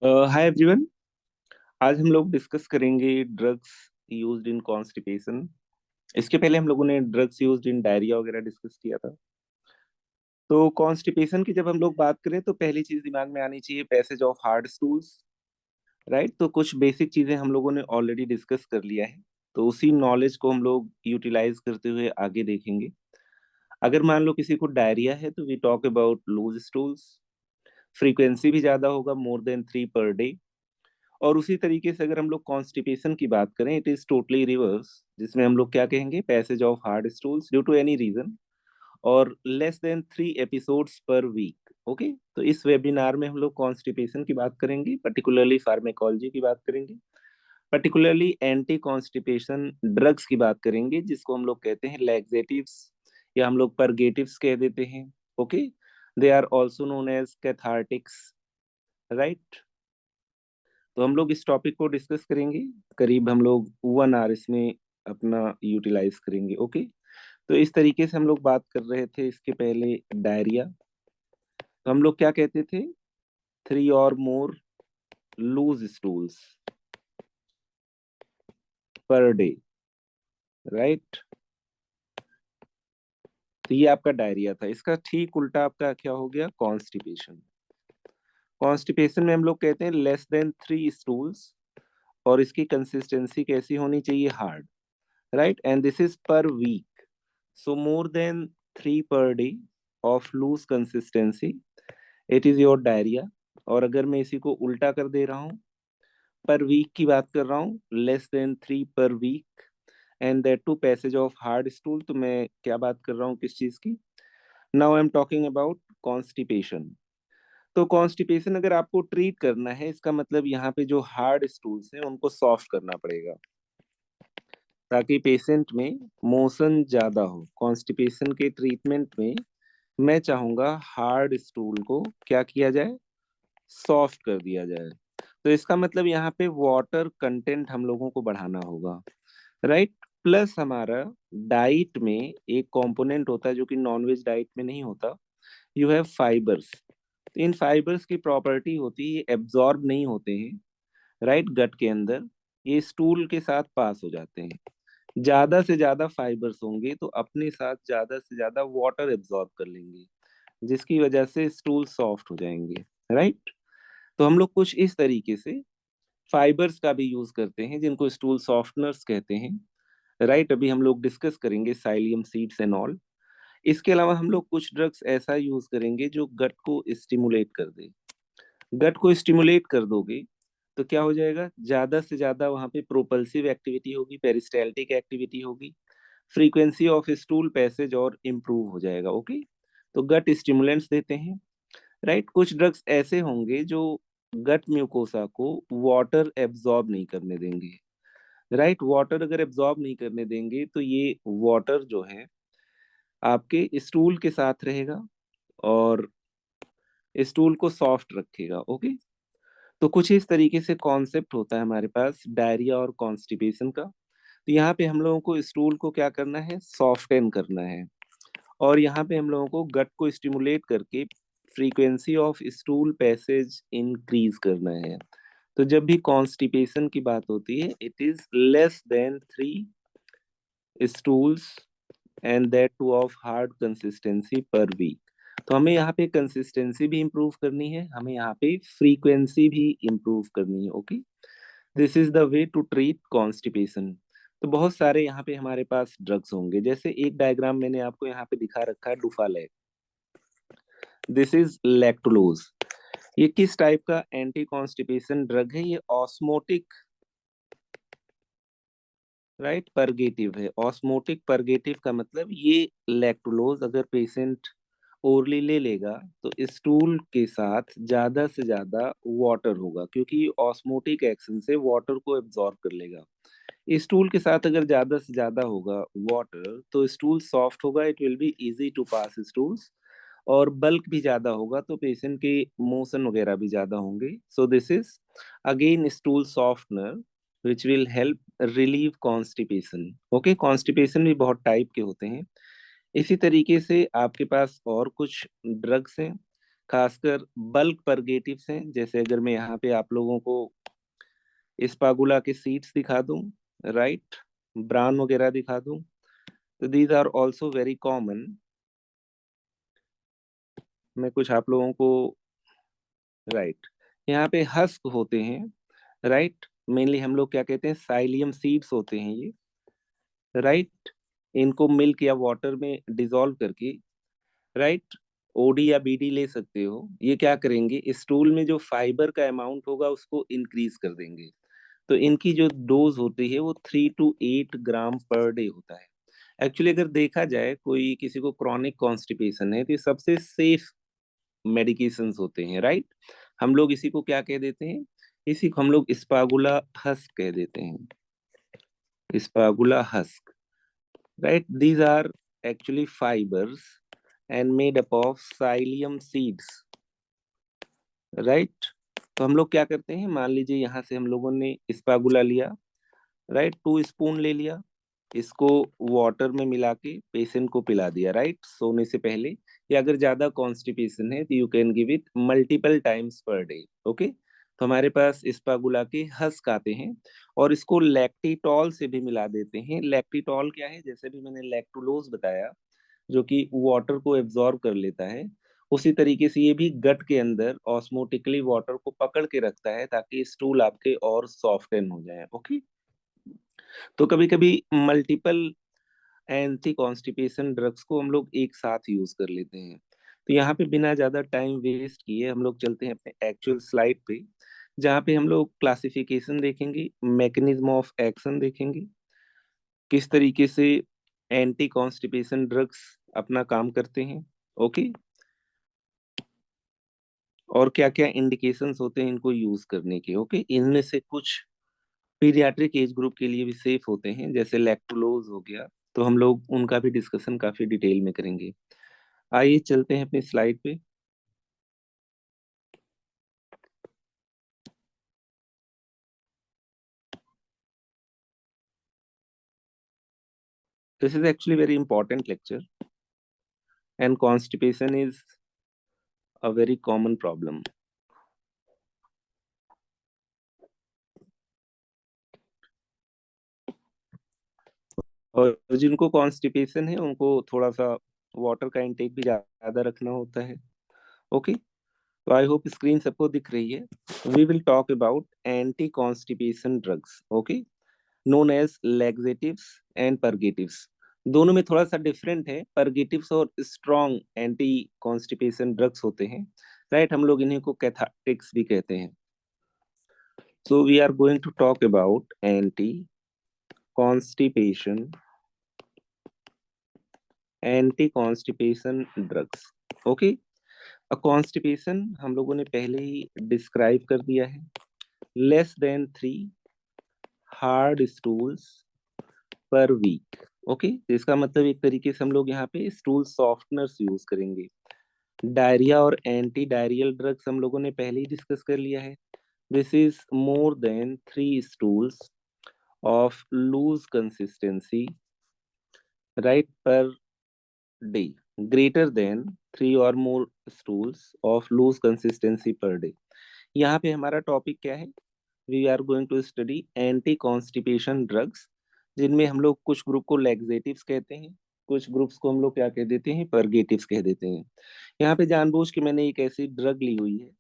Hi everyone. आज हम लोग डिस्कस करेंगे ड्रग्स यूज्ड इन कॉन्स्टिपेशन। इसके पहले हम लोगों ने ड्रग्स यूज्ड इन डायरिया वगैरह डिस्कस किया था। तो कॉन्स्टिपेशन की जब हम लोग बात करें तो पहली चीज दिमाग में आनी चाहिए passage of hard stools. Right, तो कुछ बेसिक चीजें हम लोगों ने ऑलरेडी डिस्कस कर लिया है। तो उसी नॉलेज को हम लोग यूटिलाइज करते हुए आगे देखेंगे। अगर मान लो किसी को डायरिया है तो we talk about loose stools. Frequency भी ज्यादा होगा, मोर देन 3 पर डे। और उसी तरीके से अगर हम लोग कॉन्स्टिपेशन की बात करें, इट इज टोटली रिवर्स, जिसमें हम लोग क्या कहेंगे, passage of hard stools due to any reason और less than 3 episodes per week. Okay, तो इस वेबिनार में हम लोग कॉन्स्टिपेशन की बात करेंगे, पर्टिकुलरली फार्मेकोलॉजी की बात करेंगे, पर्टिकुलरली एंटी कॉन्स्टिपेशन ड्रग्स की बात करेंगे, जिसको हम लोग कहते हैं लैक्सेटिव्स या हम लोग परगेटिव्स कह देते हैं। Okay, they are also known as cathartics. Right, तो हम लोग इस टॉपिक को डिस्कस करेंगे। करीब हम लोग 1 आवर इसमें अपना यूटिलाइज करेंगे। ओके, तो इस तरीके से हम लोग बात कर रहे थे इसके पहले डायरिया। तो हम लोग क्या कहते थे, 3 और more loose stools per day. Right, तो ये आपका डायरिया था। इसका ठीक उल्टा आपका क्या हो गया, कॉन्स्टिपेशन। कॉन्स्टिपेशन में हम लोग कहते हैं लेस देन 3 स्टूल्स, और इसकी कंसिस्टेंसी कैसी होनी चाहिए, hard. Right, and this is per week. So more than 3 per day of loose consistency, it is your diarrhea। और अगर मैं इसी को उल्टा कर दे रहा हूँ, पर वीक की बात कर रहा हूँ, less than 3 per week, and that too passage of hard stool, तो मैं क्या बात कर रहा हूँ, किस चीज की। Now I am talking about constipation. तो कॉन्स्टिपेशन अगर आपको ट्रीट करना है, इसका मतलब यहाँ पे जो हार्ड स्टूल्स हैं उनको सॉफ्ट करना पड़ेगा, ताकि पेशेंट में मोशन ज्यादा हो। कॉन्स्टिपेशन के ट्रीटमेंट में मैं चाहूंगा हार्ड स्टूल को क्या किया जाए, सॉफ्ट कर दिया जाए। तो इसका मतलब यहाँ पे वाटर कंटेंट हम लोगों को बढ़ाना होगा। राइट, प्लस हमारा डाइट में एक कंपोनेंट होता है जो कि नॉनवेज डाइट में नहीं होता। You have fibres. तो इन फाइबर्स की प्रॉपर्टी होती है, ये एब्जॉर्ब नहीं होते हैं राइट गट के अंदर, ये स्टूल के साथ पास हो जाते हैं। ज्यादा से ज्यादा फाइबर्स होंगे तो अपने साथ ज्यादा से ज्यादा वाटर एब्जॉर्ब कर लेंगे, जिसकी वजह से स्टूल सॉफ्ट हो जाएंगे। राइट, तो हम लोग कुछ इस तरीके से फाइबर्स का भी यूज करते हैं, जिनको स्टूल सॉफ्टनर्स कहते हैं। राइट, अभी हम लोग डिस्कस करेंगे साइलियम सीड्स एंड ऑल। इसके अलावा हम लोग कुछ ड्रग्स ऐसा यूज करेंगे जो गट को स्टिमुलेट कर दे। गट को स्टिमुलेट कर दोगे तो क्या हो जाएगा, ज्यादा से ज्यादा वहां पे प्रोपल्सिव एक्टिविटी होगी, पेरिस्टाल्टिक एक्टिविटी होगी, फ्रीक्वेंसी ऑफ स्टूल पैसेज और इम्प्रूव हो जाएगा। ओके, तो गट स्टिमुलेंट्स देते हैं। राइट, कुछ ड्रग्स ऐसे होंगे जो गट म्यूकोसा को वाटर एब्जॉर्ब नहीं करने देंगे। राइट, वाटर अगर एब्जॉर्ब नहीं करने देंगे तो ये वाटर जो है आपके स्टूल के साथ रहेगा और स्टूल को सॉफ्ट रखेगा। ओके, तो कुछ इस तरीके से कॉन्सेप्ट होता है हमारे पास डायरिया और कॉन्स्टिपेशन का। तो यहाँ पे हम लोगों को स्टूल को क्या करना है, सॉफ्टन करना है। और यहाँ पे हम लोगों को गट को स्टिमुलेट करके frequency of stool passage increase करना है। तो जब भी कॉन्स्टिपेशन की बात होती है, it is less than 3 stools and that too of hard consistency per week. तो हमें यहाँ पे कंसिस्टेंसी भी इम्प्रूव करनी है, हमें यहाँ पे फ्रीक्वेंसी भी इम्प्रूव करनी है। Okay, this is the way to treat constipation. तो बहुत सारे यहाँ पे हमारे पास ड्रग्स होंगे, जैसे एक डायग्राम मैंने आपको यहाँ पे दिखा रखा है, डुफालेक। This is lactulose. ये किस टाइप का एंटी कॉन्स्टिपेशन ड्रग है, ये ऑस्मोटिक राइट परगेटिव है। ऑस्मोटिक परगेटिव का मतलब ये लैक्टुलोज अगर पेशेंट ओरली ले लेगा तो स्टूल के साथ ज्यादा से ज्यादा वाटर होगा, क्योंकि ये ऑस्मोटिक एक्शन से वाटर को एब्जॉर्ब कर लेगा। स्टूल के साथ अगर ज्यादा से ज्यादा होगा वाटर तो स्टूल सॉफ्ट होगा, it will be easy to pass stools. और बल्क भी ज्यादा होगा तो पेशेंट के मोशन वगैरह भी ज्यादा होंगे। So this is again stool softener which will help relieve constipation. Okay, constipation भी बहुत टाइप के होते हैं। इसी तरीके से आपके पास और कुछ ड्रग्स हैं खासकर बल्क परगेटिव्स हैं, जैसे अगर मैं यहाँ पे आप लोगों को स्पागुला के सीड्स दिखा दूं, राइट, ब्रान वगैरह दिखा दूं, तो these are also very common. मैं कुछ आप लोगों को, राइट, यहाँ पे हस्क होते हैं, राइट, मेनली हम लोग क्या कहते हैं, साइलियम सीड्स होते हैं ये, राइट। इनको मिल्क या वाटर में डिसॉल्व करके, राइट, ओडी या बीडी ले सकते हो, ये क्या करेंगे, स्टूल में जो फाइबर का अमाउंट होगा उसको इंक्रीज कर देंगे। तो इनकी जो डोज होती है वो 3 to 8 ग्राम पर डे होता है। एक्चुअली अगर देखा जाए, कोई किसी को क्रॉनिक कॉन्स्टिपेशन है तो ये सबसे सेफ मेडिकेशंस होते हैं, राइट। हम लोग इसी को क्या कह देते हैं, इसी को हम लोग स्पागुला हस्क कह देते हैं, ispaghula husk, right. These are actually fibers and made up of psyllium seeds, right. तो हम लोग क्या करते हैं, मान लीजिए यहाँ से हम लोगों ने स्पागुला लिया, राइट, 2 स्पून ले लिया, इसको वाटर में मिला के पेशेंट को पिला दिया, राइट, सोने से पहले। या अगर ज्यादा कॉन्स्टिपेशन है तो you can give it multiple times per day, okay. तो हमारे पास स्पागुला के हस्क आते हैं, और इसको लैक्टिटॉल से भी मिला देते हैं। लैक्टिटॉल क्या है, जैसे भी मैंने लैक्टुलोज बताया, जो कि वाटर को एब्जॉर्ब कर लेता है, उसी तरीके से ये भी गट के अंदर ऑस्मोटिकली वाटर को पकड़ के रखता है, ताकि स्टूल आपके और सॉफ्टन हो जाए, ओके। तो कभी कभी मल्टीपल एंटी कॉन्स्टिपेशन ड्रग्स को हम लोग एक साथ यूज कर लेते हैं। तो यहाँ पे बिना ज्यादा टाइम वेस्ट किए हम लोग चलते हैं अपने एक्चुअल स्लाइड पे, जहाँ पे हम लोग क्लासिफिकेशन देखेंगे, मैकेनिज्म ऑफ एक्शन देखेंगे, किस तरीके से एंटी कॉन्स्टिपेशन ड्रग्स अपना काम करते हैं, ओके, और क्या क्या इंडिकेशंस होते हैं इनको यूज करने के, ओके। इनमें से कुछ पीडियाट्रिक एज ग्रुप के लिए भी सेफ होते हैं, जैसे लैक्टुलोज हो गया, तो हम लोग उनका भी डिस्कशन काफी डिटेल में करेंगे। आइए चलते हैं अपनी स्लाइड पे। This is actually very important lecture, and constipation is a very common problem. और जिनको कॉन्स्टिपेशन है उनको थोड़ा सा वाटर का इंटेक भी ज्यादा रखना होता है, ओके। तो आई होप स्क्रीन सबको दिख रही है। We will talk about anti constipation drugs, okay, known as laxatives and purgatives. दोनों में थोड़ा सा डिफरेंट है, परगेटिव्स और स्ट्रॉन्ग एंटी कॉन्स्टिपेशन ड्रग्स होते हैं, राइट। हम लोग इन्हीं को कैथार्टिक्स भी कहते हैं। So we are going to talk about anti constipation, anti constipation drugs, okay. Constipation हम लोगों ने पहले ही डिस्क्राइब कर दिया है, less than 3 hard stools per week, okay. इसका मतलब एक तरीके से हम लोग यहाँ पे स्टूल सॉफ्टनर्स यूज करेंगे। डायरिया और एंटी डायरियल ड्रग्स हम लोगों ने पहले ही डिस्कस कर लिया है। This is more than 3 stools of loose consistency, right, per day, greater than 3 or more stools of loose consistency per day। यहाँ पे हमारा टॉपिक क्या है, we are going to study anti constipation drugs, जिनमें हम लोग कुछ ग्रुप को लैक्सेटिव्स कहते हैं, कुछ ग्रुप्स को हम लोग क्या कह देते हैं, परगेटिव्स कह देते हैं। यहाँ पे जानबूझ के मैंने एक ऐसी ड्रग ली हुई है,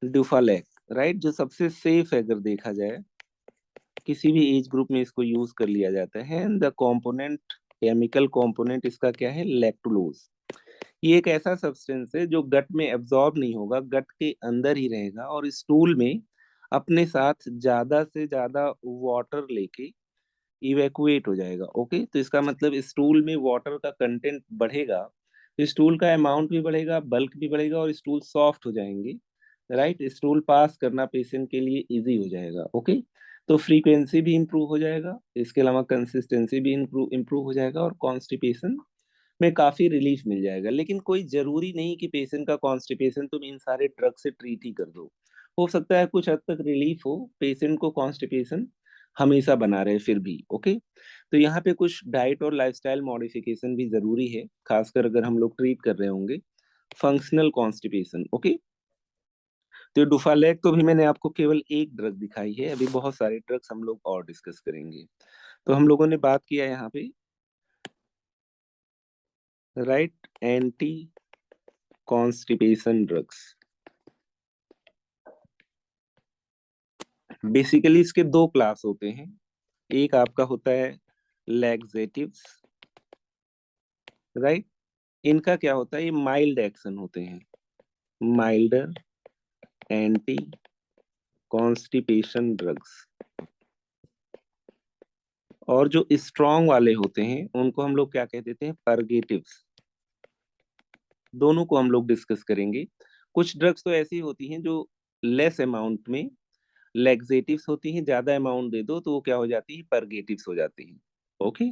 ड्यूफालैक, राइट, जो सबसे सेफ है अगर देखा जाए, किसी भी एज ग्रुप में इसको यूज कर लिया जाता है। And the component, chemical component इसका क्या है, लैक्टुलोज। ये एक ऐसा सब्सटेंस है जो गट में एब्जॉर्ब नहीं होगा, गट के अंदर ही रहेगा, और स्टूल में अपने साथ ज्यादा से ज्यादा वाटर लेके इवैक्यूएट हो जाएगा, ओके। तो इसका मतलब स्टूल में वाटर का कंटेंट बढ़ेगा, तो स्टूल का अमाउंट भी बढ़ेगा, बल्क भी बढ़ेगा, और स्टूल सॉफ्ट हो जाएंगे, राइट। स्टूल पास करना पेशेंट के लिए इजी हो जाएगा, ओके। तो फ्रीक्वेंसी भी इंप्रूव हो जाएगा, इसके अलावा कंसिस्टेंसी भी इंप्रूव हो जाएगा, और कॉन्स्टिपेशन में काफी रिलीफ मिल जाएगा। लेकिन कोई जरूरी नहीं कि पेशेंट का कॉन्स्टिपेशन तुम इन सारे ड्रग से ट्रीट ही कर दो, हो सकता है कुछ हद तक रिलीफ हो, पेशेंट को कॉन्स्टिपेशन हमेशा बना रहे फिर भी, ओके। तो यहाँ पे कुछ डाइट और लाइफस्टाइल मॉडिफिकेशन भी जरूरी है, खासकर अगर हम लोग ट्रीट कर रहे होंगे फंक्शनल कॉन्स्टिपेशन। ओके, तो डुफालेक तो भी मैंने आपको केवल एक ड्रग दिखाई है, अभी बहुत सारे ड्रग्स हम लोग और डिस्कस करेंगे। तो हम लोगों ने बात किया यहाँ पे right, anti constipation drugs. Basically इसके दो क्लास होते हैं। एक आपका होता है लैक्सेटिव्स, राइट। इनका क्या होता है, ये माइल्ड एक्शन होते हैं, माइल्डर एंटी कॉन्स्टिपेशन ड्रग्स। और जो स्ट्रॉन्ग वाले होते हैं उनको हम लोग क्या कह देते हैं, परगेटिव्स। दोनों को हम लोग डिस्कस करेंगे। कुछ ड्रग्स तो ऐसी होती हैं जो लेस अमाउंट में लैक्सेटिव्स होती हैं, ज्यादा अमाउंट दे दो तो वो क्या हो जाती है, परगेटिव्स हो जाती हैं। ओके,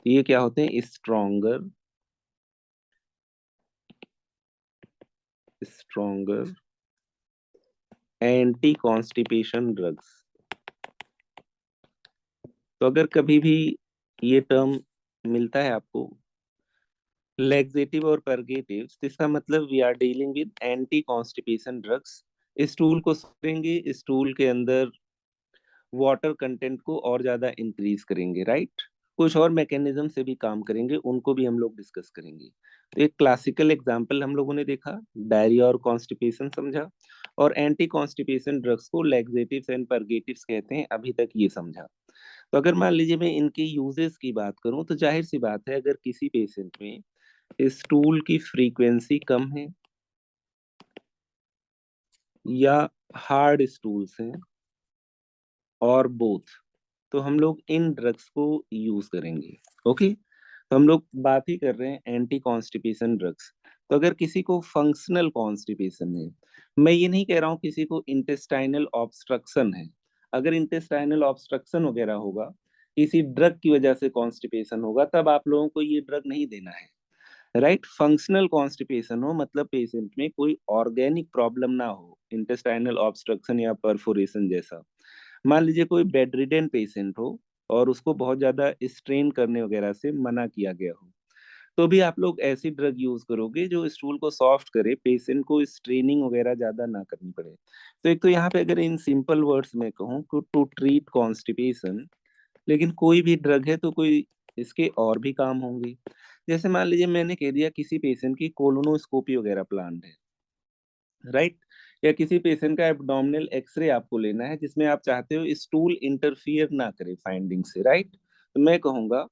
ये क्या होते हैं, stronger stronger anti constipation drugs. तो अगर कभी भी ये टर्म मिलता है आपको, लैक्सेटिव और परगेटिव्स, तो इसका मतलब we are dealing with anti constipation drugs. Stool को करेंगे, स्टूल के अंदर वाटर कंटेंट को और ज्यादा इंक्रीज करेंगे, राइट। कुछ और मैकेनिज्म से भी काम करेंगे, उनको भी हम लोग डिस्कस करेंगे। तो एक क्लासिकल एग्जांपल हम लोगों ने देखा, डायरिया और कॉन्स्टिपेशन समझा, और एंटी कॉन्स्टिपेशन ड्रग्स को लैक्सेटिव्स एंड परगेटिव्स कहते हैं, अभी तक ये समझा। तो अगर मान लीजिए मैं इनके यूजेस की बात करूं, तो जाहिर सी बात है अगर किसी पेशेंट में स्टूल की फ्रीक्वेंसी कम है या हार्ड स्टूल्स हैं और बोथ, तो हम लोग इन ड्रग्स को यूज करेंगे। ओके, तो हम लोग बात ही कर रहे हैं एंटी कॉन्स्टिपेशन ड्रग्स। तो अगर किसी को फंक्शनल कॉन्स्टिपेशन है, मैं ये नहीं कह रहा हूँ किसी को इंटेस्टाइनल ऑब्स्ट्रक्शन है, अगर इंटेस्टाइनल ऑब्स्ट्रक्शन वगैरह होगा, किसी ड्रग की वजह से कॉन्स्टिपेशन होगा, तब आप लोगों को ये ड्रग नहीं देना है, राइट। फंक्शनल कॉन्स्टिपेशन हो मतलब पेशेंट में कोई ऑर्गेनिक प्रॉब्लम ना हो, इंटेस्टाइनल ऑब्स्ट्रक्शन या परफोरेशन जैसा। मान लीजिए कोई बेड रिडेन पेशेंट हो और उसको बहुत ज्यादा स्ट्रेन करने वगैरह से मना किया गया हो, तो भी आप लोग ऐसी ड्रग यूज करोगे जो स्टूल को सॉफ्ट करे, पेशेंट को स्ट्रेनिंग वगैरह ज्यादा ना करनी पड़े। तो एक तो यहाँ पे अगर इन सिंपल वर्ड्स में कहूँ टू ट्रीट कॉन्स्टिपेशन, लेकिन कोई भी ड्रग है तो कोई इसके और भी काम होंगे। जैसे मान लीजिए मैंने कह दिया किसी पेशेंट की कोलोनोस्कोपी वगैरह प्लान है, राइट, या किसी पेशेंट का एब्डोमिनल एक्सरे आपको लेना है जिसमें आप चाहते हो स्टूल इंटरफियर ना करे फाइंडिंग से, राइट। तो मैं कहूंगा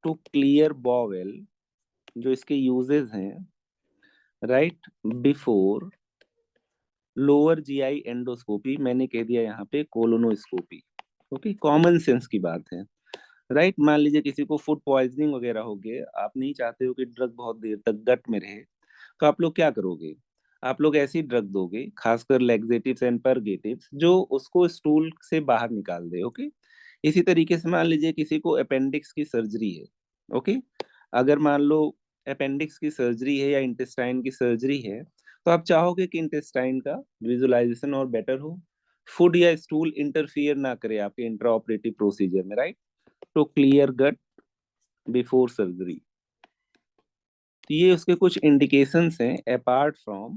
टू क्लियर बॉवेल, जो इसके यूजेस हैं, right, before lower GI endoscopy, मैंने कह दिया यहाँ पे कोलोनोस्कोपी। ओके, कॉमन सेंस की बात है, राइट। मान लीजिए किसी को फूड पॉइजनिंग वगैरह हो गए, आप नहीं चाहते हो कि ड्रग बहुत देर तक गट में रहे, तो आप लोग क्या करोगे, आप लोग ऐसी ड्रग दोगे, खासकर लैक्सेटिव्स एंड परगेटिव्स, जो उसको स्टूल से बाहर निकाल दे। ओके, इसी तरीके से मान लीजिए किसी को अपेंडिक्स की सर्जरी है। ओके, अगर मान लो अपेंडिक्स की सर्जरी है या इंटेस्टाइन की सर्जरी है, तो आप चाहोगे कि इंटेस्टाइन का विजुअलाइजेशन और बेटर हो, फूड या स्टूल इंटरफियर ना करे आपके इंट्रा ऑपरेटिव प्रोसीजर में, right, to clear gut before surgery. तो ये उसके कुछ इंडिकेशंस हैं अपार्ट फ्रॉम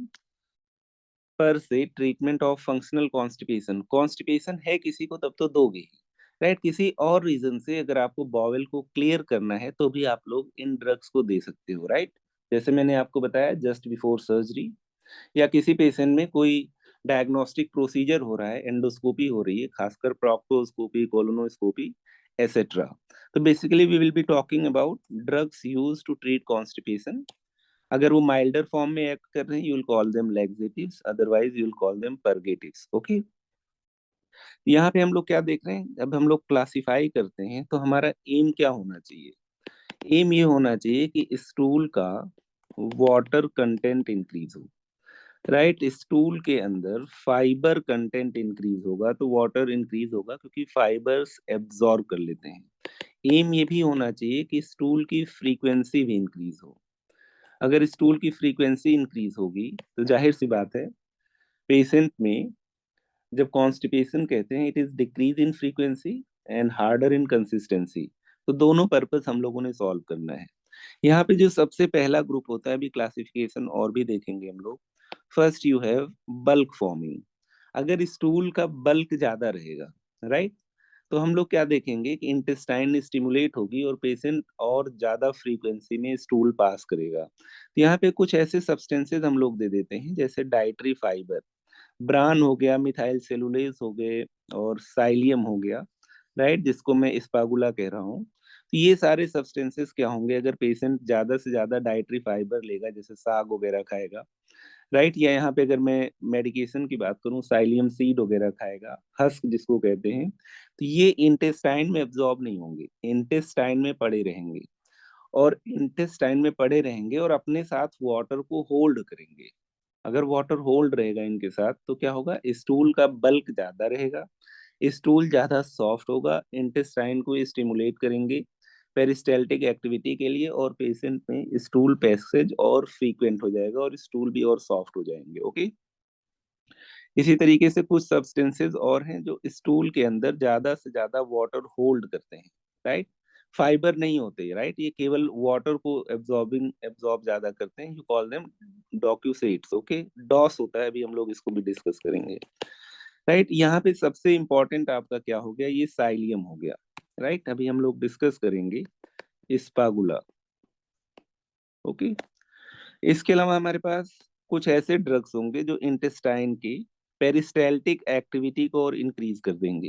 पर से treatment of functional constipation. Constipation है किसी को तब तो दोगे ही, राइट। किसी और रीजन से अगर आपको बॉवेल को क्लियर करना है तो भी आप लोग इन ड्रग्स को दे सकते हो, राइट। जैसे मैंने आपको बताया जस्ट बिफोर सर्जरी, या किसी पेशेंट में कोई डायग्नोस्टिक प्रोसीजर हो रहा है, एंडोस्कोपी हो रही है, खासकर प्रोक्टोस्कोपी, कोलोनोस्कोपी एसेट्रा। तो basically we will be talking about drugs used to treat constipation. अगर वो माइल्डर फॉर्म में एक्ट कर रहे हैं, you will call them laxatives, otherwise you will call them purgatives. Okay, यहाँ पे हम लोग क्या देख रहे हैं, जब हम लोग क्लासिफाई करते हैं तो हमारा एम क्या होना चाहिए, एम ये होना चाहिए कि स्टूल का वाटर कंटेंट इंक्रीज हो, राइट। स्टूल के अंदर फाइबर कंटेंट इंक्रीज होगा तो वाटर इंक्रीज होगा, क्योंकि फाइबर्स एब्जॉर्ब कर लेते हैं। एम ये भी होना चाहिए कि स्टूल की फ्रीक्वेंसी भी इंक्रीज हो। अगर स्टूल की फ्रीक्वेंसी इंक्रीज होगी तो जाहिर सी बात है पेशेंट में, जब कॉन्स्टिपेशन कहते हैं it is decrease in frequency and harder in consistency, तो दोनों पर्पस हम लोगों ने सॉल्व करना है। यहाँ पे जो सबसे पहला ग्रुप होता है, अभी क्लासिफिकेशन और भी देखेंगे हम लोग। First you have bulk forming. अगर स्टूल का बल्क ज्यादा रहेगा, राइट, तो हम लोग क्या देखेंगे कि इंटेस्टाइन स्टिमुलेट होगी और पेशेंट और ज्यादा फ्रीक्वेंसी में स्टूल पास करेगा। तो यहाँ पे कुछ ऐसे सब्सटेंसेस हम लोग दे देते हैं जैसे डाइटरी फाइबर, ब्रान हो गया, मिथाइल सेलुलेज हो गए, और साइलियम हो गया, राइट, जिसको मैं स्पागुला कह रहा हूँ। तो ये सारे सब्सटेंसेस क्या होंगे, अगर पेशेंट ज्यादा से ज्यादा डाइटरी फाइबर लेगा, जैसे साग वगैरह खाएगा, राइट, या यहाँ पे अगर मैं मेडिकेशन की बात करूँ, साइलियम सीड वगैरह खाएगा, हस्क जिसको कहते हैं, तो ये इंटेस्टाइन में एब्जॉर्ब नहीं होंगे, इंटेस्टाइन में पड़े रहेंगे, और इंटेस्टाइन में पड़े रहेंगे और अपने साथ वाटर को होल्ड करेंगे। अगर वाटर होल्ड रहेगा इनके साथ तो क्या होगा, स्टूल का बल्क ज्यादा रहेगा, स्टूल ज्यादा सॉफ्ट होगा, इंटेस्टाइन को स्टिमुलेट करेंगे पेरिस्टाल्टिक एक्टिविटी के लिए, और पेशेंट में स्टूल पैसेज और फ्रीक्वेंट हो जाएगा और स्टूल भी और सॉफ्ट हो जाएंगे। ओके, इसी तरीके से कुछ सब्सटेंसेस और हैं जो स्टूल के अंदर ज्यादा से ज्यादा वाटर होल्ड करते हैं, राइट, फाइबर नहीं होते, राइट, ये केवल वाटर को एब्जॉर्ब ज्यादा करते हैं, you call them docusates. Okay, DOSS होता है, अभी हम लोग इसको भी डिस्कस करेंगे, राइट। यहाँ पे सबसे इंपॉर्टेंट आपका क्या हो गया, ये साइलियम हो गया, राइट, अभी हम लोग डिस्कस करेंगे स्पागुला। ओके, इसके अलावा हमारे पास कुछ ऐसे ड्रग्स होंगे जो इंटेस्टाइन की पेरिस्टाल्टिक एक्टिविटी को और इंक्रीज कर देंगे।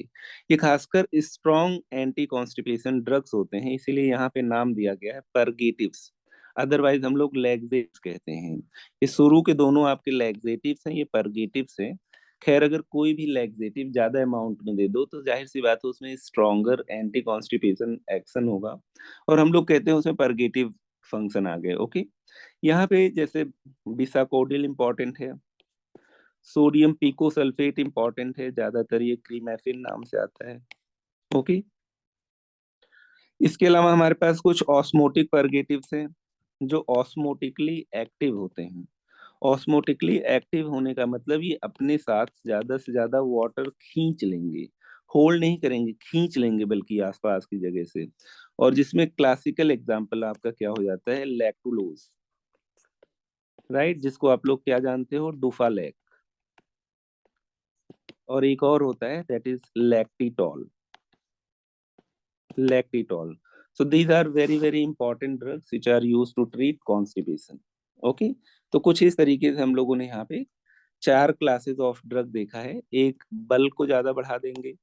ये खासकर स्ट्रॉन्ग एंटी कॉन्स्टिपेशन ड्रग्स होते हैं, इसीलिए यहाँ पे नाम दिया गया है परगेटिव्स, अदरवाइज हम लोग लैक्सेटिव्स कहते हैं। ये शुरू के दोनों आपके लैक्सेटिव्स हैं, ये परगेटिव्स हैं। खैर, अगर कोई भी लैक्सेटिव ज्यादा अमाउंट में दे दो तो जाहिर सी बात है उसमें स्ट्रॉन्गर एंटी कॉन्स्टिपेशन एक्शन होगा, और हम लोग कहते हैं उसमें परगेटिव फंक्शन आ गए। ओके, यहाँ पे जैसे बिसाकोडिल इंपॉर्टेंट है, सोडियम पिकोसल्फेट इंपॉर्टेंट है, ज्यादातर ये क्रीमेफिन नाम से आता है। ओके, इसके अलावा हमारे पास कुछ ऑस्मोटिक परगेटिव्स हैं जो ऑस्मोटिकली एक्टिव होते हैं। ऑस्मोटिकली एक्टिव होने का मतलब ये अपने साथ ज्यादा से ज्यादा वाटर खींच लेंगे, होल्ड नहीं करेंगे, खींच लेंगे बल्कि आसपास की जगह से, और जिसमें क्लासिकल एग्जांपल आपका क्या हो जाता है, लैक्टुलोज, राइट, जिसको आप लोग क्या जानते हो, डुफालैक, और एक और होता है that is lactitol, lactitol. So these are very very important drugs which are used to treat constipation. Okay, तो कुछ इस तरीके से हम लोगों ने यहाँ पे चार क्लासेस ऑफ ड्रग देखा है। एक बल्क को ज्यादा बढ़ा देंगे,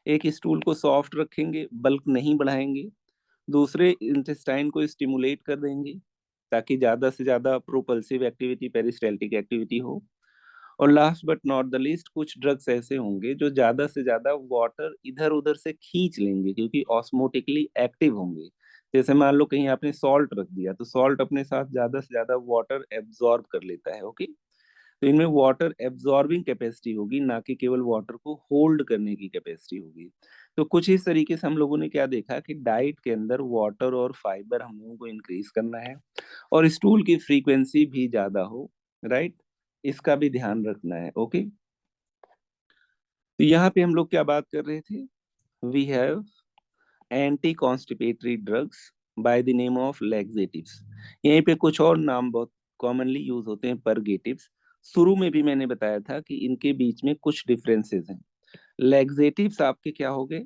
एक स्टूल को सॉफ्ट रखेंगे, बल्क नहीं बढ़ाएंगे, दूसरे इंटेस्टाइन को स्टिमुलेट कर देंगे ताकि ज्यादा से ज्यादा प्रोपल्सिव एक्टिविटी, पेरिस्टाल्टिक एक्टिविटी हो, और last but not the least कुछ ड्रग्स ऐसे होंगे जो ज्यादा से ज्यादा वाटर इधर उधर से खींच लेंगे क्योंकि ऑस्मोटिकली एक्टिव होंगे। जैसे मान लो कहीं आपने सॉल्ट रख दिया तो सॉल्ट अपने साथ ज्यादा से ज्यादा वाटर एब्जॉर्ब कर लेता है। ओके, तो इनमें वाटर एब्जॉर्बिंग कैपेसिटी होगी, ना कि केवल वाटर को होल्ड करने की कैपेसिटी होगी। तो कुछ इस तरीके से हम लोगों ने क्या देखा कि डाइट के अंदर वाटर और फाइबर हम लोगों को इंक्रीज करना है, और स्टूल की फ्रीक्वेंसी भी ज्यादा हो, राइट, इसका भी ध्यान रखना है। ओके, तो यहाँ पे हम लोग क्या बात कर रहे थे, we have anti constipatory drugs by the name of laxatives. यहीं पे कुछ और नाम बहुत कॉमनली यूज होते हैं, परगेटिव्स। शुरू में भी मैंने बताया था कि इनके बीच में कुछ डिफरेंसेस हैं। लैक्सेटिव्स आपके क्या हो गए,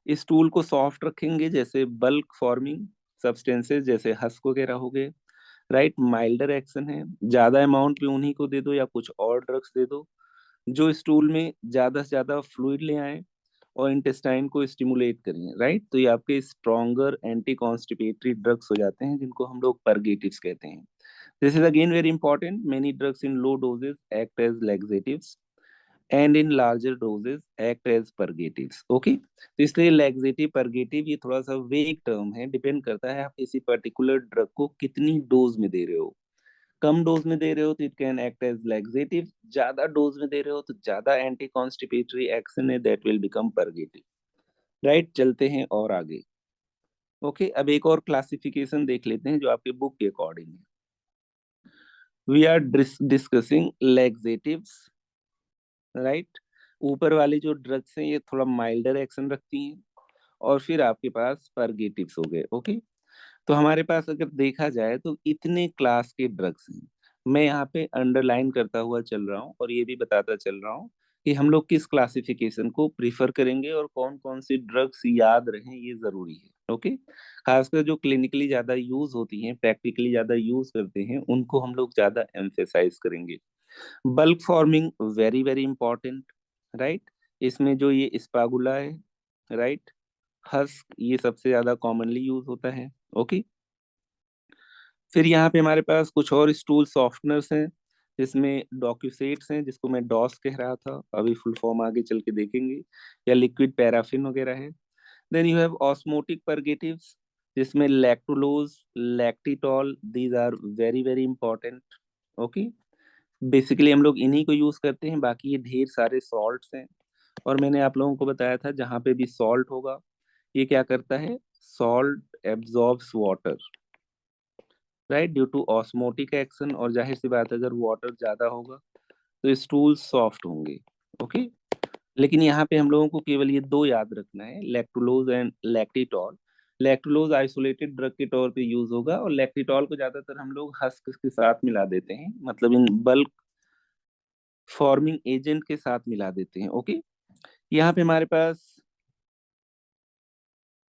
स्टूल को सॉफ्ट रखेंगे, जैसे बल्क फॉर्मिंग सब्सटेंसेस जैसे हस्क वगैरह हो गए, राइट, माइल्डर एक्शन है, ज्यादा अमाउंट में उन्हीं को दे दो या कुछ और ड्रग्स दे दो जो स्टूल में ज्यादा से ज्यादा फ्लूइड ले आए और इंटेस्टाइन को स्टिमुलेट करें, राइट, तो ये आपके स्ट्रॉन्गर एंटी कॉन्स्टिपेटरी ड्रग्स हो जाते हैं जिनको हम लोग परगेटिव्स कहते हैं। This is again very important, many drugs in low doses act as laxatives and in larger doses act as purgatives. Okay, तो इसलिए लैक्सेटिव परगेटिव ये थोड़ा सा वेग टर्म है, डिपेंड करता है आप किसी पर्टिकुलर ड्रग को कितनी डोज में दे रहे हो। कम डोज में दे रहे हो तो it can act as laxative, ज्यादा डोज में दे रहे हो तो ज्यादा एंटी कॉन्स्टिपेटरी एक्शन है, that will become purgative, right. चलते हैं और आगे। ओके, अब एक और क्लासिफिकेशन देख लेते हैं जो आपके बुक के अकॉर्डिंग है। We are discussing laxatives, right. ऊपर वाली जो ड्रग्स हैं ये थोड़ा माइल्डर एक्शन रखती हैं, और फिर आपके पास परगेटिव्स हो गए। ओके, तो हमारे पास अगर देखा जाए तो इतने क्लास के ड्रग्स हैं। मैं यहाँ पे अंडरलाइन करता हुआ चल रहा हूँ और ये भी बताता चल रहा हूँ कि हम लोग किस क्लासिफिकेशन को प्रीफर करेंगे और कौन कौन सी ड्रग्स याद रहें ये जरूरी है। ओके, खासकर जो क्लिनिकली ज्यादा यूज होती हैं, प्रैक्टिकली ज्यादा यूज करते हैं, उनको हम लोग ज्यादा एम्फेसाइज करेंगे। Bulk forming very very important, right. इसमें जो ये स्पागुला है, राइट, हस्क, ये सबसे ज्यादा कॉमनली यूज होता है। ओके, फिर यहाँ पे हमारे पास कुछ और स्टूल सॉफ्टनर्स हैं, जिसमें डॉक्यूसेट्स हैं, जिसको मैं डॉस कह रहा था, अभी फुल फॉर्म आगे चल के देखेंगे, या लिक्विड पैराफिन वगैरह है। Then you have osmotic purgatives, जिसमें lactulose, lactitol, these are very very important. Okay, basically हम लोग इन्हीं को यूज करते हैं, बाकी ये ढेर सारे सॉल्ट्स हैं। और मैंने आप लोगों को बताया था जहाँ पे भी सॉल्ट होगा, ये क्या करता है, salt absorbs water, right, due to osmotic action. और जाहिर सी बात है, अगर वाटर ज्यादा होगा तो स्टूल सॉफ्ट होंगे। ओके, लेकिन यहाँ पे हम लोगों को केवल ये दो याद रखना है, lactulose and lactitol. Lactulose isolated drug के तौर पे यूज होगा, और लैक्टिटॉल को ज्यादातर हम लोग हस्क के साथ मिला देते हैं, मतलब इन बल्क फॉर्मिंग एजेंट के साथ मिला देते हैं। ओके, यहाँ पे हमारे पास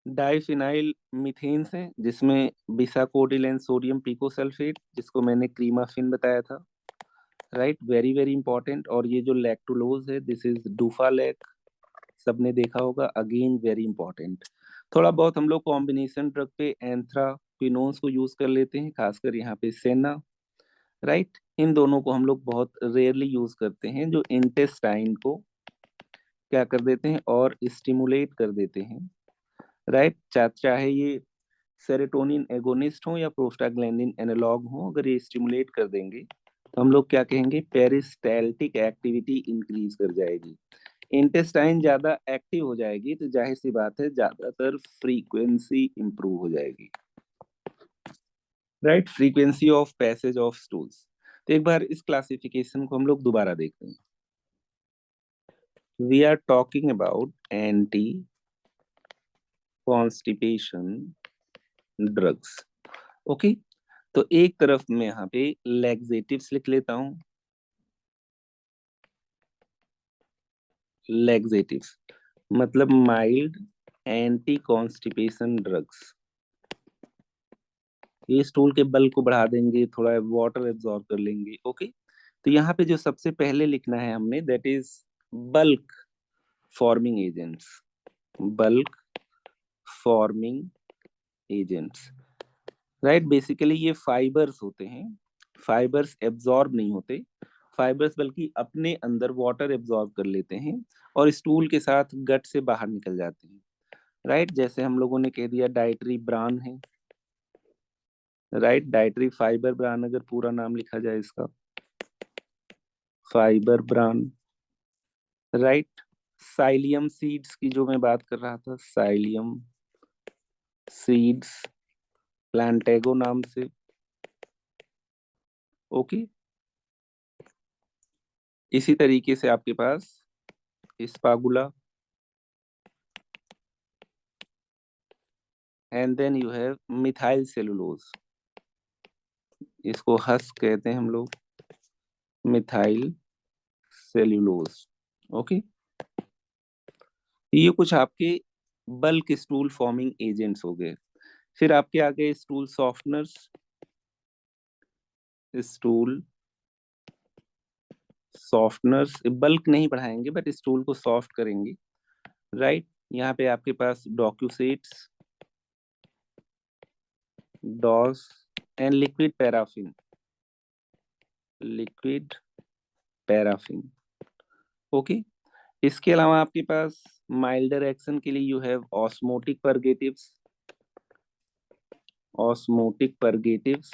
डाइफिनाइल मीथेन्स हैं, जिसमें बिसाकोडिल एंड सोडियम पिकोसल्फेट, जिसको मैंने क्रीमाफिन बताया था, राइट, वेरी वेरी इंपॉर्टेंट। और ये जो लैक्टुलोज है, दिस इज डूफालैक, सबने देखा होगा, अगेन वेरी इंपॉर्टेंट। थोड़ा बहुत हम लोग कॉम्बिनेशन ड्रग पे एंथ्राक्विनोन्स को यूज कर लेते हैं, खासकर यहाँ पे सेना, राइट। इन दोनों को हम लोग बहुत रेयरली यूज करते हैं, जो इंटेस्टाइन को क्या कर देते हैं और स्टिमुलेट कर देते हैं, राइट। चाहे ये सेरोटोनिन एगोनिस्ट हो या प्रोस्टाग्लैंडिन एनालॉग हो, अगर ये स्टिमुलेट कर देंगे तो हम लोग क्या कहेंगे, पेरिस्टाल्टिक एक्टिविटी इंक्रीज कर जाएगी, इंटेस्टाइन ज्यादा एक्टिव हो जाएगी, तो जाहिर सी बात है ज्यादातर फ्रीक्वेंसी इंप्रूव हो जाएगी, right, frequency of passage of stools. तो एक बार इस क्लासिफिकेशन को हम लोग दोबारा देखते हैं। We are talking about anti constipation drugs. Okay, तो एक तरफ मैं यहाँ पे लैक्सेटिव्स लिख लेता हूँ, लैक्सेटिव्स मतलब माइल्ड एंटी कॉन्स्टिपेशन ड्रग्स, ये स्टूल के बल को बढ़ा देंगे, थोड़ा वाटर एब्जॉर्ब कर लेंगे। ओके, तो यहाँ पे जो सबसे पहले लिखना है हमने, that is bulk forming agents, bulk forming agents, right. Basically ये फाइबर्स होते हैं, फाइबर्स एब्जॉर्ब नहीं होते, फाइबर्स बल्कि अपने अंदर वाटर एब्जॉर्ब कर लेते हैं और स्टूल के साथ गट से बाहर निकल जाते हैं, राइट। जैसे हम लोगों ने कह दिया डाइटरी ब्रान है, राइट, डाइटरी फाइबर ब्रान, अगर पूरा नाम लिखा जाए इसका, fibre bran, right. Psyllium seeds की जो मैं बात कर रहा था, साइलियम सीड्स, प्लांटेगो नाम से। ओके, इसी तरीके से आपके पास spaghula, and then you have methyl cellulose, इसको हस कहते हैं हम लोग, मिथाइल सेल्यूलोज। ओके, ये कुछ आपके बल्क स्टूल फॉर्मिंग एजेंट्स हो गए। फिर आपके आगे stool softeners, stool softeners bulk नहीं बढ़ाएंगे बट स्टूल को सॉफ्ट करेंगे, राइट। यहाँ पे आपके पास docusates, DOSS and liquid paraffin, liquid paraffin. Okay, इसके अलावा आपके पास माइल्डर एक्शन के लिए you have osmotic purgatives, osmotic purgatives.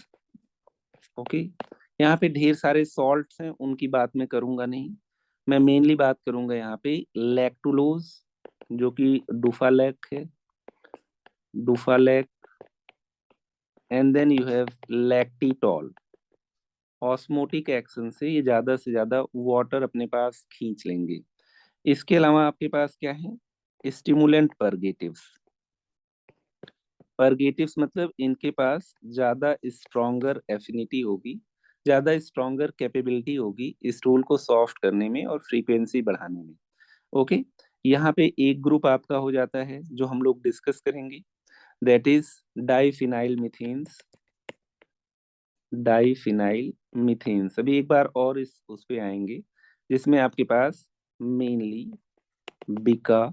Okay, यहाँ पे ढेर सारे सॉल्ट्स हैं, उनकी बात मैं करूंगा नहीं, मैं मेनली बात करूंगा यहाँ पे लैक्टुलोज, जो कि डुफालैक है, Duphalac, and then you have lactitol. Osmotic action से ये ज्यादा से ज्यादा वाटर अपने पास खींच लेंगे। इसके अलावा आपके पास क्या है, स्टिमुलेंट परगेटिव्स, परगेटिव्स मतलब इनके पास ज्यादा स्ट्रॉन्गर एफिनिटी होगी, ज्यादा स्ट्रॉन्गर कैपेबिलिटी होगी स्टूल को सॉफ्ट करने में और फ्रीक्वेंसी बढ़ाने में। ओके, यहाँ पे एक ग्रुप आपका हो जाता है जो हम लोग डिस्कस करेंगे, दैट इज डाइफिनाइल मीथेन्स। डाइफिनाइल मीथेन्स अभी एक बार और इस उस पे आएंगे, जिसमें आपके पास मेनली बिका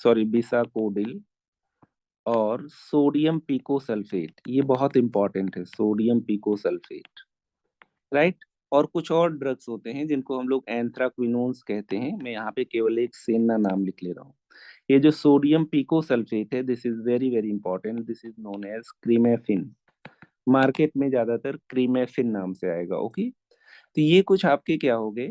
बिसाकोडिल और सोडियम पिकोसल्फेट, ये बहुत इंपॉर्टेंट है, सोडियम पिकोसल्फेट, राइट। और कुछ और ड्रग्स होते हैं जिनको हम लोग एंथ्राक्विनोन्स कहते हैं, मैं यहाँ पे केवल एक सेना नाम लिख ले रहा हूँ। ये जो सोडियम पिकोसल्फेट है, this is very very important, this is known as Cremaffin. Market में ज्यादातर क्रीमेफिन नाम से आएगा। ओके, तो ये कुछ आपके क्या हो गए,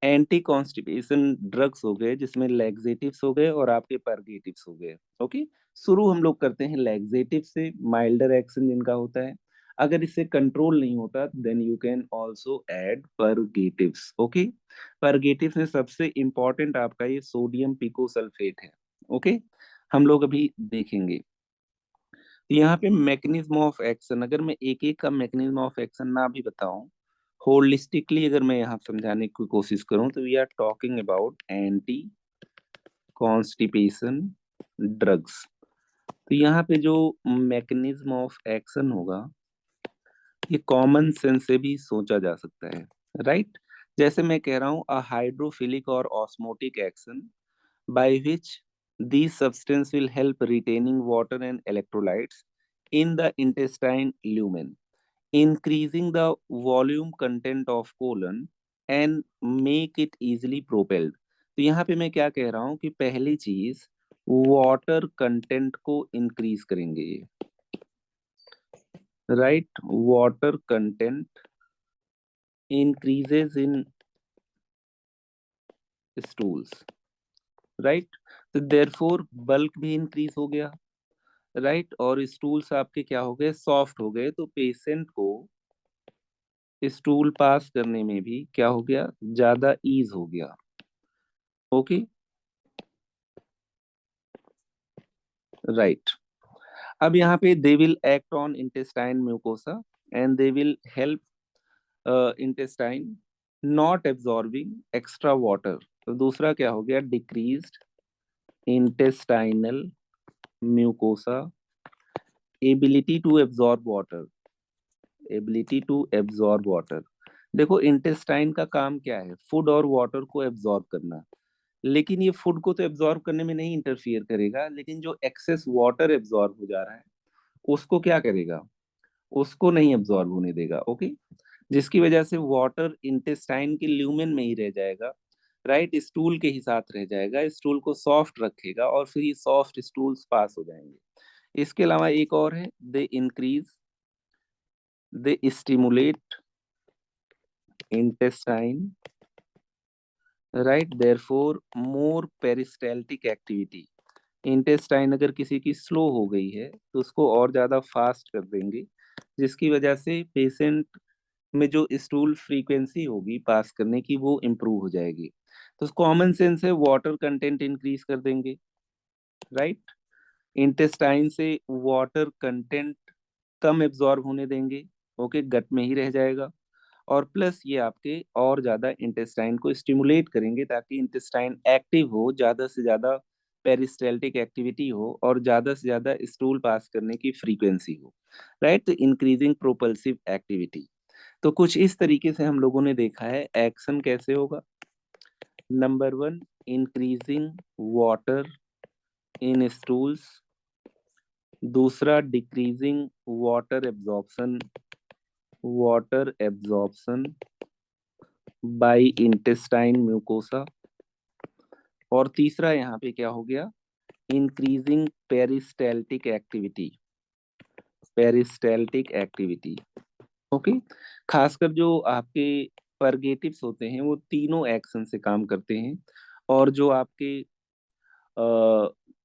एंटी कॉन्स्टिपेशन ड्रग्स हो गए, जिसमें लैक्सेटिव्स हो गए और आपके परगेटिव्स हो गए। ओके, शुरू हम लोग करते हैं लैक्सेटिव से, माइल्डर एक्शन जिनका होता है। अगर इससे कंट्रोल नहीं होता then you can also add purgatives. Okay, purgatives में सबसे इंपॉर्टेंट आपका ये सोडियम पिकोसल्फेट है। ओके, हम लोग अभी देखेंगे। तो यहाँ पे मैकेनिज्म ऑफ एक्शन, अगर मैं एक एक का मैकेनिज्म ऑफ एक्शन ना भी बताऊं, होलिस्टिकली अगर मैं यहाँ समझाने की कोशिश करूं, तो we are talking about anti constipation drugs. तो यहाँ पे जो मैकेनिज्म ऑफ एक्शन होगा, ये कॉमन सेंस से भी सोचा जा सकता है, राइट। जैसे मैं कह रहा हूँ अ हाइड्रोफिलिक और osmotic action by which these substance will help retaining water and electrolytes in the intestine lumen, increasing the volume content of colon and make it easily propelled। तो यहाँ पे मैं क्या कह रहा हूँ कि पहली चीज वाटर कंटेंट को इंक्रीज करेंगे, राइट। वाटर कंटेंट इंक्रीजेज इन स्टूल्स, राइट। तो देयरफॉर बल्क भी इंक्रीज हो गया, राइट। और स्टूल्स आपके क्या हो गए, सॉफ्ट हो गए, तो पेशेंट को स्टूल पास करने में भी क्या हो गया, ज्यादा ईज हो गया। Okay, right. अब यहाँ पे they will act on intestine mucosa and they will help intestine not absorbing extra water. तो दूसरा क्या हो गया, decreased intestinal mucosa ability to absorb water, ability to absorb water. देखो इंटेस्टाइन का काम क्या है, फूड और वाटर को एब्जॉर्ब करना, लेकिन ये फूड को तो एब्जॉर्ब करने में नहीं इंटरफियर करेगा, लेकिन जो एक्सेस वाटर एब्जॉर्ब हो जा रहा है उसको क्या करेगा, उसको नहीं एब्जॉर्ब होने देगा। ओके, जिसकी वजह से वाटर इंटेस्टाइन के ल्यूमेन में ही रह जाएगा, राइट, स्टूल के ही साथ रह जाएगा, स्टूल को सॉफ्ट रखेगा और फिर ये सॉफ्ट स्टूल्स पास हो जाएंगे। इसके अलावा एक और है, they increase, they stimulate intestine, right, therefore more peristaltic activity. Intestine अगर किसी की स्लो हो गई है तो उसको और ज्यादा फास्ट कर देंगे, जिसकी वजह से पेशेंट में जो स्टूल फ्रीक्वेंसी होगी पास करने की वो इम्प्रूव हो जाएगी। तो कॉमन सेंस है, वाटर कंटेंट इंक्रीज कर देंगे, राइट। इंटेस्टाइन से वाटर कंटेंट कम एब्जॉर्ब होने देंगे, ओके, गट में ही रह जाएगा। और प्लस ये आपके और ज्यादा इंटेस्टाइन को स्टिमुलेट करेंगे ताकि इंटेस्टाइन एक्टिव हो, ज्यादा से ज्यादा पेरिस्टाल्टिक एक्टिविटी हो और ज्यादा से ज्यादा स्टूल पास करने की फ्रीक्वेंसी हो, राइट। तो इंक्रीजिंग प्रोपल्सिव एक्टिविटी। तो कुछ इस तरीके से हम लोगों ने देखा है एक्शन कैसे होगा। Number one, increasing water in stools. दूसरा, decreasing water absorption, water absorption by intestine mucosa. और तीसरा यहाँ पे क्या हो गया, increasing peristaltic activity, peristaltic activity. Okay, खासकर जो आपके परगेटिव्स होते हैं वो तीनों एक्शन से काम करते हैं, और जो आपके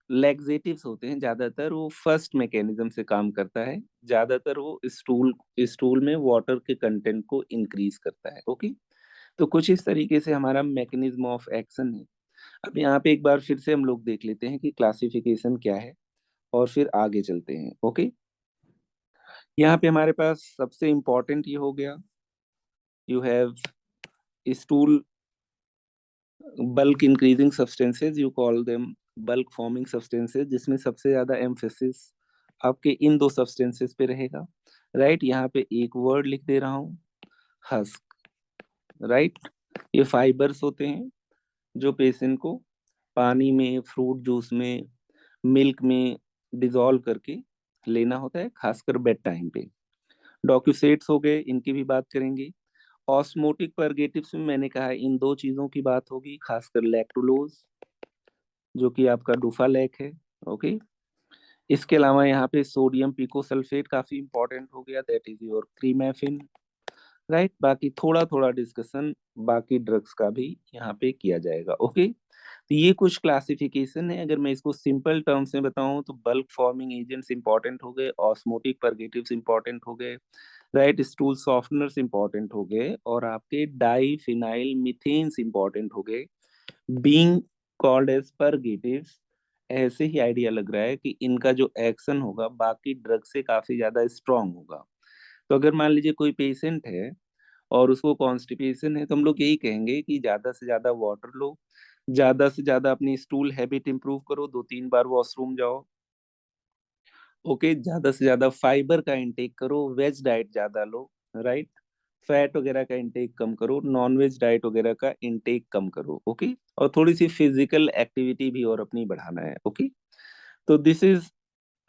लैक्सेटिव्स होते हैं ज्यादातर वो फर्स्ट मैकेनिज्म से काम करता है, ज्यादातर वो स्टूल स्टूल में वाटर के कंटेंट को इंक्रीज करता है। ओके, तो कुछ इस तरीके से हमारा मैकेनिज्म ऑफ एक्शन है। अब यहाँ पे एक बार फिर से हम लोग देख लेते हैं कि क्लासिफिकेशन क्या है और फिर आगे चलते हैं। ओके, यहाँ पे हमारे पास सबसे इम्पोर्टेंट ये हो गया, you have stool bulk increasing substances, you call them bulk forming substances, जिसमें सबसे ज्यादा एम्फेसिस आपके इन दो सब्सटेंसेस पे रहेगा। राइट, यहाँ पे एक वर्ड लिख दे रहा हूँ, हस्क। राइट, ये फाइबर्स होते हैं जो पेशेंट को पानी में, फ्रूट जूस में, मिल्क में डिजोल्व करके लेना होता है, खासकर बेड टाइम पे। डॉक्यूसेट्स हो गए, इनकी भी बात करेंगे। ऑस्मोटिक परगेटिव्स में मैंने कहा है इन दो चीजों की बात होगी, खासकर लैक्टुलोज जो कि आपका डूफालैक है। ओके, इसके अलावा यहाँ पे सोडियम पिकोसल्फेट काफी इंपॉर्टेंट हो गया, दैट इज योर क्रीमेफिन। राइट, बाकी थोड़ा थोड़ा डिस्कशन बाकी ड्रग्स का भी यहाँ पे किया जाएगा। ओके, तो ये कुछ क्लासिफिकेशन है। अगर मैं इसको सिंपल टर्म्स में बताऊं तो बल्क फॉर्मिंग एजेंट्स इंपॉर्टेंट हो गए, ऑस्मोटिक परगेटिव्स इंपॉर्टेंट हो गए, राइट, स्टूल सॉफ्टनर्स इंपॉर्टेंट हो गए, और आपके डाई फिनाइल मिथेन्स इंपॉर्टेंट हो गए, बीइंग कॉल्ड एज परगेटिव्स। ऐसे ही आइडिया लग रहा है कि इनका जो एक्शन होगा बाकी ड्रग से काफी ज्यादा स्ट्रांग होगा। तो अगर मान लीजिए कोई पेशेंट है और उसको कॉन्स्टिपेशन है, तो हम लोग यही कहेंगे कि ज्यादा से ज्यादा वाटर लो, ज्यादा से ज्यादा अपनी स्टूल हैबिट इंप्रूव करो, 2-3 बार वॉशरूम जाओ। ओके, ज्यादा से ज्यादा फाइबर का इंटेक करो, वेज डाइट ज्यादा लो। राइट, फैट वगैरह का इंटेक कम करो, नॉन वेज डाइट वगैरह का इंटेक कम करो। ओके, और थोड़ी सी फिजिकल एक्टिविटी भी और अपनी बढ़ाना है। ओके, तो this is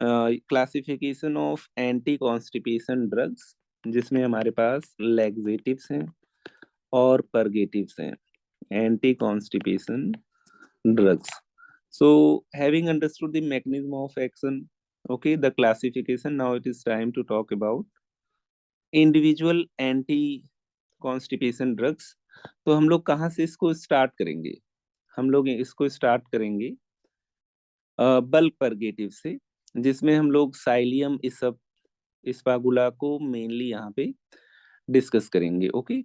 classification of anti constipation drugs, जिसमें हमारे पास लैक्सेटिव्स हैं और परगेटिव्स हैं, anti constipation drugs. So, having understood the mechanism of action, okay, the classification, now it is time to talk about individual anti-constipation drugs. तो हम लोग कहाँ से इसको स्टार्ट करेंगे? हम लोग इसको स्टार्ट करेंगे बल्क परगेटिव से, जिसमें हम लोग साइलियम इस सब स्पागुला को मेनली यहाँ पे डिस्कस करेंगे। ओके,